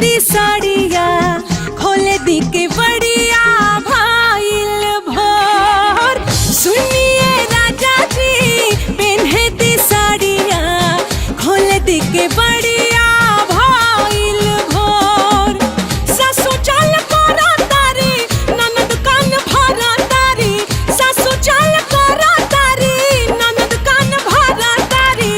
दी साड़िया खोले दी के बढ़िया भाईल भोर। सुनिए राजा जी पेन्हे दी साड़िया खोले दी के बढ़िया भाईल भोर। सासू चाल करा तारी ननद कान भरा तारी, सासू चाल करा तारी ननद कान भरा तारी।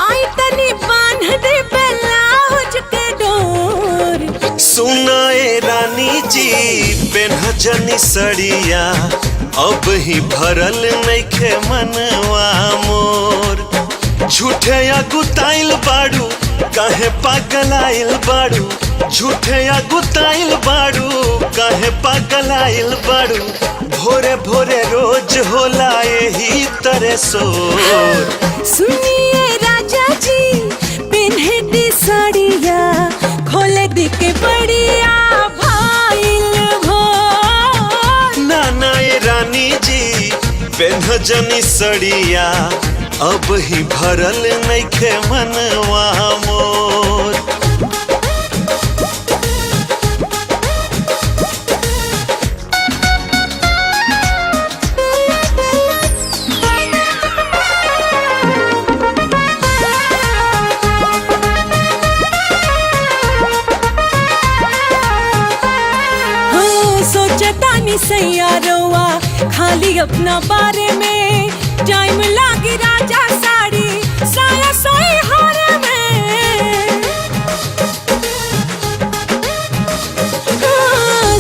आई तनी बांध दे ब्लाउज के डोर। सुनाए रानी जी पेन्ह जनी सड़िया अब ही भरल नइखे मनवा मोर। झूठे या गुताइल बाड़ू काहे पागल आइल बाड़ू, झूठे या गुताइल बाड़ू काहे पागल आइल बाड़ू। भोरे भोरे रोज होला यही तरह सोर। सुनिए राजा जी पेन्हे दी साड़िया खोले दी के बढ़िया भाईल भोर। नाना ये रानी जी पेन्ह जनी सड़िया अब ही भरल नइखे मनवा मोर। सोचतानी सैयारवा खाली अपना बारे में, टाइम लागी राजा साड़ी साया सोई हारे में।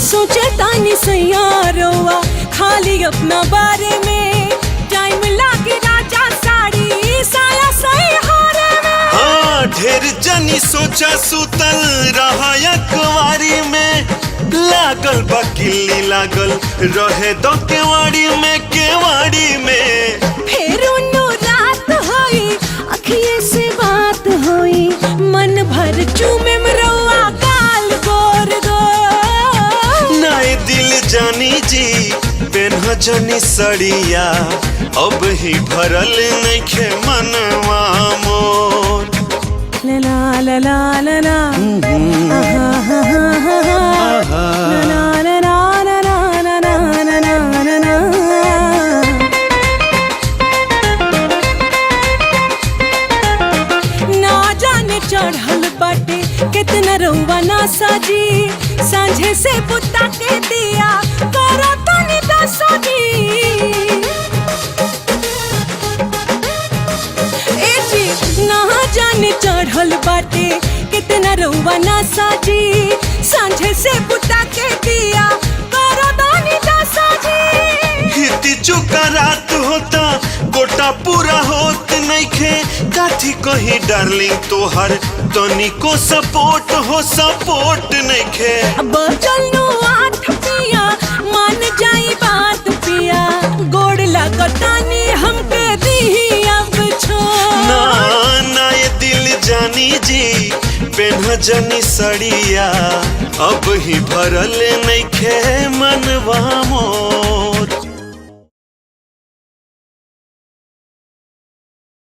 सोचतानी सैयारवा खाली अपना बारे में, टाइम लागी राजा साड़ी साया सोई हारे में। हाँ ढेर जनी सोचा सुतल रहा अखबारी में, लागल बा किल्ली लागल रहे दो केवाड़ी में, केवाड़ी में। फिर उन्नो रात होई अखिए से बात होई, मन भर चूमे मरवा गाल गोर गोर। नाए दिल जानी जी पेन्ह जनी सड़िया अब ही भरल नइखे मनवा मोर। ला ला ला ला ला आहा हा हा हा ला ला ला ला ला ला ला ला ला। ना जाने चढ़ल बाटे कितना रउआ ना साजी, सांझे से बुता के दिया करो तनी दसा जी। ना जाने चढ़ल बाटे कितना रउआ ना साजी, सांझे से बुता के दिया करो दानी दसा जी। हिती चुका रात होता गोटा पूरा होत नइखे, काठी कहीं डार्लिंग तोहर तनिको सपोर्ट हो सपोर्ट नइखे। अब चलनो 8 पिया मान जाई बात पिया, गोड़ लागतानी हमके दी अब छोड़। ना ये दिल जानी जी पेन्ह जनी सड़िया अब ही भरल नइखे मनवा मोर।